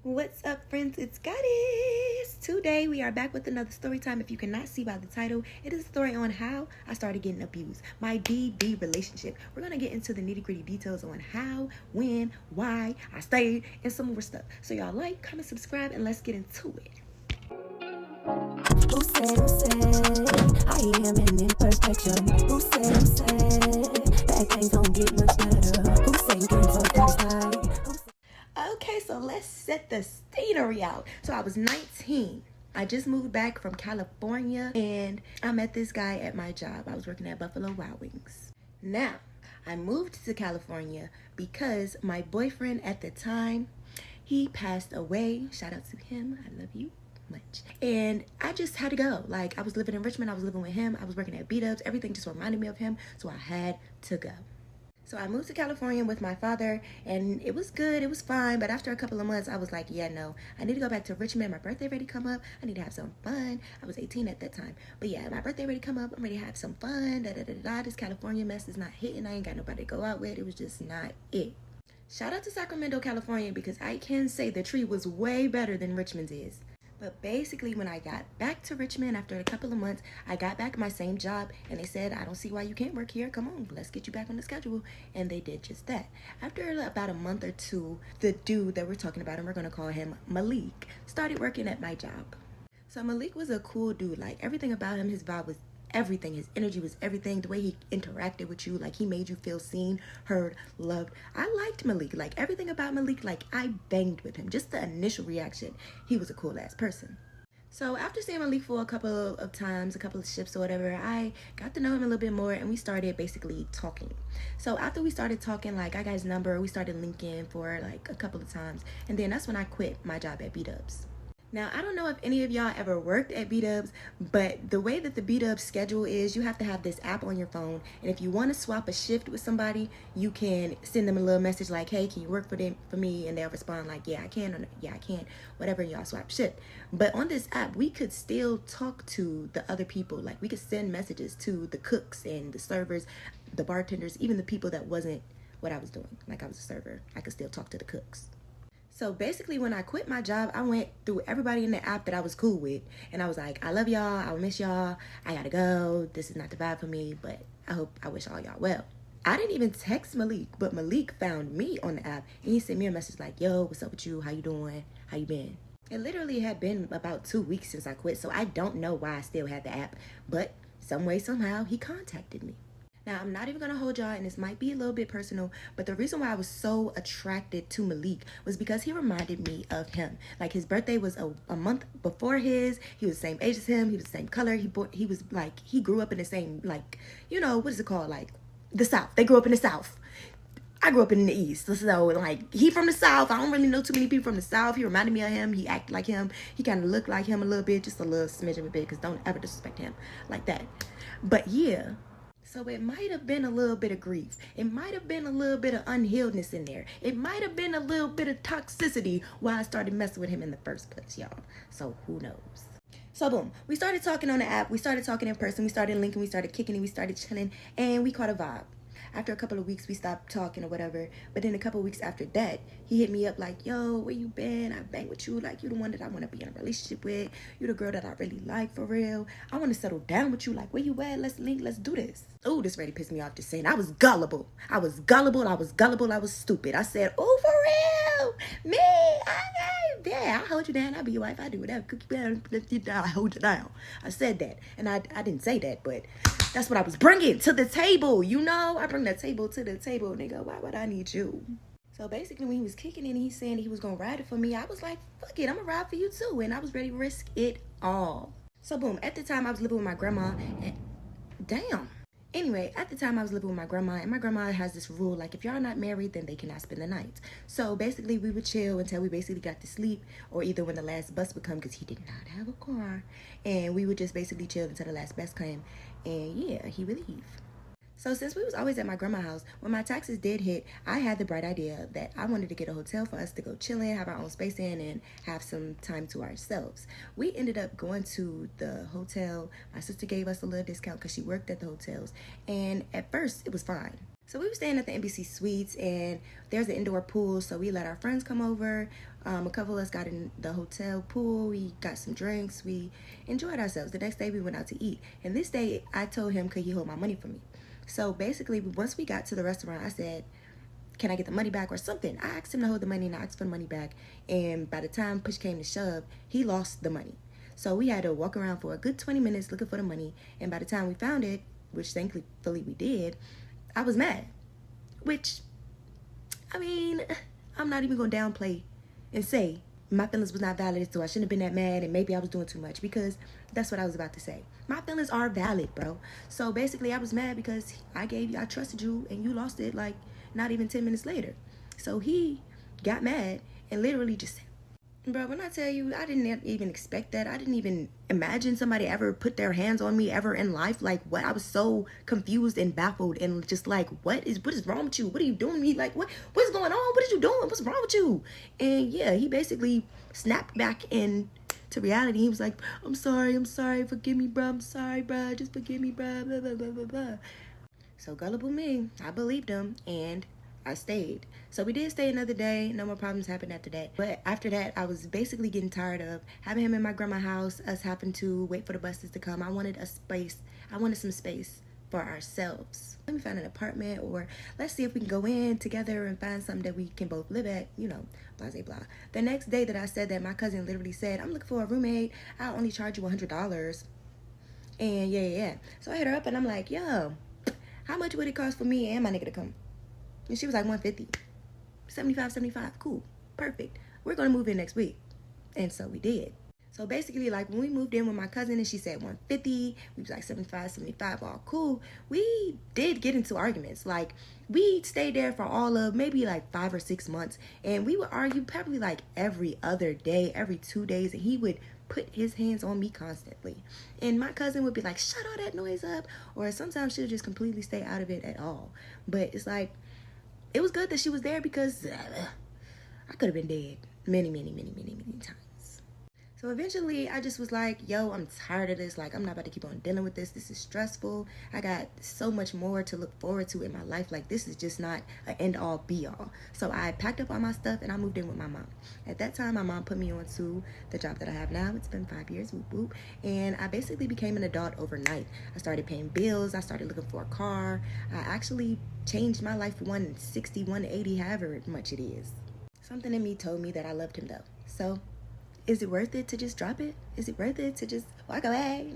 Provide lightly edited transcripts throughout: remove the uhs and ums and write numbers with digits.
What's up, friends? It's Goddess. Today we are back with another story time. If you cannot see by the title, it is a story on how I started getting abused. My BB relationship. We're gonna get into the nitty-gritty details on how, when, why I stayed, and some more stuff. So y'all like, comment, subscribe, and let's get into it. Who said, I am an imperfection? Who said, that things don't get much better? Who said, things are first night? Okay, so let's set the scenery out. So I was 19. I just moved back from California and I met this guy at my job. I was working at Buffalo Wild Wings. Now, I moved to California because my boyfriend at the time, he passed away. Shout out to him. I love you much. And I just had to go. Like, I was living in Richmond. I was living with him. I was working at B-Dubs. Everything just reminded me of him. So I had to go. So I moved to California with my father, and it was good, it was fine, but after a couple of months, I was like, yeah, no, I need to go back to Richmond. My birthday ready to come up. I need to have some fun. I was 18 at that time. But yeah, my birthday ready to come up. I'm ready to have some fun. This California mess is not hitting. I ain't got nobody to go out with. It was just not it. Shout out to Sacramento, California, because I can say the tree was way better than Richmond's is. But basically, when I got back to Richmond after a couple of months, I got back my same job, and they said, I don't see why you can't work here. Come on, let's get you back on the schedule. And they did just that. After about a month or two, the dude that we're talking about, and we're going to call him Malik, started working at my job. So Malik was a cool dude. Like, everything about him, his vibe was everything. His energy was everything. The way he interacted with you, like, he made you feel seen, heard, loved. I liked Malik. Like, everything about Malik, like, I banged with him. Just the initial reaction, he was a cool ass person. So after seeing Malik for a couple of times, a couple of shifts or whatever, I got to know him a little bit more, and we started basically talking. So after we started talking, like, I got his number, we started linking for like a couple of times, and then that's when I quit my job at B-Dubs. Now, I don't know if any of y'all ever worked at B-Dubs, but the way that the B-Dubs schedule is, you have to have this app on your phone, and if you want to swap a shift with somebody, you can send them a little message like, hey, can you work for me? And they'll respond like, yeah, I can, or yeah, I can't, whatever, and y'all swap shift. But on this app, we could still talk to the other people. Like, we could send messages to the cooks and the servers, the bartenders, even the people that wasn't what I was doing. Like, I was a server. I could still talk to the cooks. So basically, when I quit my job, I went through everybody in the app that I was cool with. And I was like, I love y'all. I will miss y'all. I gotta go. This is not the vibe for me, but I wish all y'all well. I didn't even text Malik, but Malik found me on the app. And he sent me a message like, yo, what's up with you? How you doing? How you been? It literally had been about 2 weeks since I quit. So I don't know why I still had the app. But some way, somehow, he contacted me. Now, I'm not even going to hold y'all, and this might be a little bit personal, but the reason why I was so attracted to Malik was because he reminded me of him. Like, his birthday was a month before his. He was the same age as him. He was the same color. He was like, he grew up in the same, like, you know, what is it called? Like, the South. They grew up in the South. I grew up in the East. So, like, he from the South. I don't really know too many people from the South. He reminded me of him. He acted like him. He kind of looked like him a little bit, just a little smidge of a bit, because don't ever disrespect him like that. But, yeah. So it might have been a little bit of grief. It might have been a little bit of unhealedness in there. It might have been a little bit of toxicity why I started messing with him in the first place, y'all. So who knows? So boom, we started talking on the app. We started talking in person. We started linking. We started kicking it. We started chilling. And we caught a vibe. After a couple of weeks, we stopped talking or whatever. But then a couple of weeks after that, he hit me up like, yo, where you been? I bang with you. Like, you the one that I want to be in a relationship with. You the girl that I really like for real. I want to settle down with you. Like, where you at? Let's link. Let's do this. Oh, this really pissed me off just saying. I was gullible. I was gullible. I was gullible. I was stupid. I said, oh, for real? Me? Yeah, I'll hold you down. I'll be your wife. I'll do whatever. Cook you down, lift you down. I hold you down. I said that. And I didn't say that, but that's what I was bringing to the table, you know? I bring the table to the table, nigga. Why would I need you? So basically, when he was kicking it and he's saying he was going to ride it for me, I was like, fuck it, I'm going to ride for you too. And I was ready to risk it all. So boom, at the time, I was living with my grandma. And damn. Anyway, at the time, I was living with my grandma, and my grandma has this rule, like, if y'all not married, then they cannot spend the night. So basically, we would chill until we basically got to sleep, or either when the last bus would come, because he did not have a car, and we would just basically chill until the last bus came, and yeah, he would leave. So since we was always at my grandma's house, when my taxes did hit, I had the bright idea that I wanted to get a hotel for us to go chill in, have our own space in, and have some time to ourselves. We ended up going to the hotel. My sister gave us a little discount because she worked at the hotels. And at first, it was fine. So we were staying at the Embassy Suites, and there's an indoor pool, so we let our friends come over. A couple of us got in the hotel pool. We got some drinks. We enjoyed ourselves. The next day we went out to eat, and this day I told him, could he hold my money for me? So basically, once we got to the restaurant, I said, can I get the money back or something? I asked him to hold the money, and I asked for the money back, and by the time push came to shove, he lost the money. So we had to walk around for a good 20 minutes looking for the money, and by the time we found it, which thankfully we did, I was mad. Which, I mean, I'm not even going to downplay and say my feelings was not valid, so I shouldn't have been that mad, and maybe I was doing too much, because that's what I was about to say. My feelings are valid, bro. So basically, I was mad because I trusted you, and you lost it like not even 10 minutes later. So he got mad and literally just said, bro, when I tell you, I didn't even expect that. I didn't even imagine somebody ever put their hands on me ever in life. Like, what? I was so confused and baffled and just like, what is wrong with you? What are you doing to me? Like, what's going on? What are you doing? What's wrong with you? And yeah, he basically snapped back into reality. He was like, I'm sorry. Forgive me, bro. I'm sorry, bro. Just forgive me, bro. Blah, blah, blah, blah, blah. So gullible me, I believed him, and I stayed. So we did stay another day. No more problems happened after that. But after that, I was basically getting tired of having him in my grandma's house, us having to wait for the buses to come. I wanted some space for ourselves. Let me find an apartment, or let's see if we can go in together and find something that we can both live at, blah, blah, blah. The next day that I said that, my cousin literally said, I'm looking for a roommate. I'll only charge you $100. And yeah. So I hit her up and I'm like, yo, how much would it cost for me and my nigga to come? And she was like, 150, 75, cool, perfect. We're gonna move in next week. And so we did. So basically, like, when we moved in with my cousin and she said 150, we was like 75, all cool. We did get into arguments. Like, we stayed there for all of maybe like 5 or 6 months, and we would argue probably like every other day, every 2 days, and he would put his hands on me constantly. And my cousin would be like, shut all that noise up, or sometimes she'll just completely stay out of it at all. But it's like, it was good that she was there, because I could have been dead many times. So eventually I just was like, yo, I'm tired of this. Like, I'm not about to keep on dealing with this. This is stressful. I got so much more to look forward to in my life. Like, this is just not an end all be all. So I packed up all my stuff and I moved in with my mom. At that time, my mom put me on to the job that I have now. It's been 5 years, whoop whoop. And I basically became an adult overnight. I started paying bills. I started looking for a car. I actually changed my life 160, 180, however much it is. Something in me told me that I loved him though. So is it worth it to just drop it? Is it worth it to just walk away?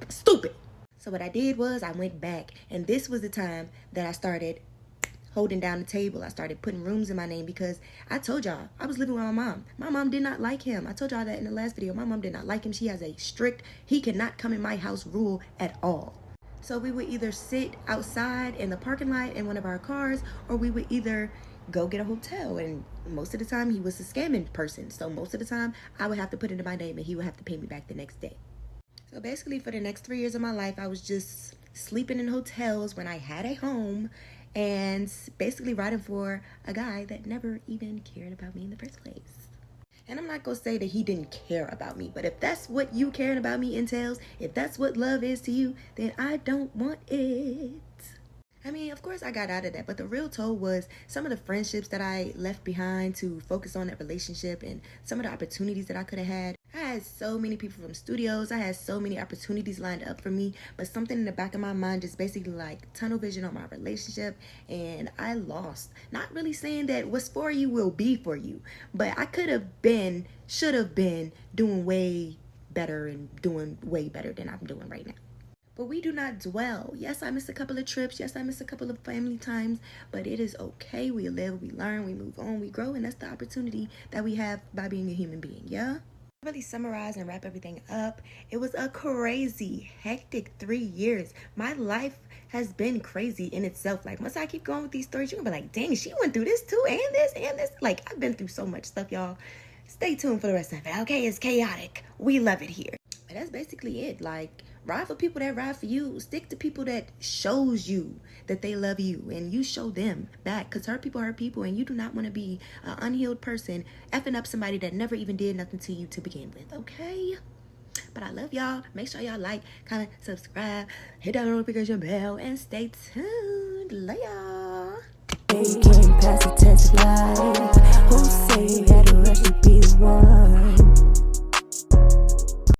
Stupid. So what I did was I went back, and this was the time that I started holding down the table. I started putting rooms in my name, because I told y'all I was living with my mom. My mom did not like him. I told y'all that in the last video. My mom did not like him. She has a strict, he cannot come in my house rule at all. So we would either sit outside in the parking lot in one of our cars, or we would either go get a hotel. And most of the time he was a scamming person, so most of the time I would have to put it in my name and he would have to pay me back the next day. So basically for the next 3 years of my life, I was just sleeping in hotels when I had a home, and basically riding for a guy that never even cared about me in the first place. And I'm not gonna say that he didn't care about me, but if that's what you caring about me entails, if that's what love is to you, then I don't want it. I mean, of course I got out of that, but the real toll was some of the friendships that I left behind to focus on that relationship, and some of the opportunities that I could have had. I had so many people from studios. I had so many opportunities lined up for me, but something in the back of my mind just basically like tunnel vision on my relationship, and I lost. Not really saying that what's for you will be for you, but I should have been doing way better and doing way better than I'm doing right now. But we do not dwell. Yes, I missed a couple of trips. Yes, I missed a couple of family times. But it is okay. We live, we learn, we move on, we grow. And that's the opportunity that we have by being a human being, yeah? Really summarize and wrap everything up. It was a crazy, hectic 3 years. My life has been crazy in itself. Like, once I keep going with these stories, you're going to be like, dang, she went through this too, and this, and this. Like, I've been through so much stuff, y'all. Stay tuned for the rest of it. Okay, it's chaotic. We love it here. But that's basically it. Like, ride for people that ride for you. Stick to people that shows you that they love you, and you show them back, because hurt people, and you do not want to be an unhealed person effing up somebody that never even did nothing to you to begin with. Okay, bye. But I love y'all. Make sure y'all like, comment, subscribe, hit that notification bell, and stay tuned. Love y'all. They can't pass the test of life. Who say you had to rush to be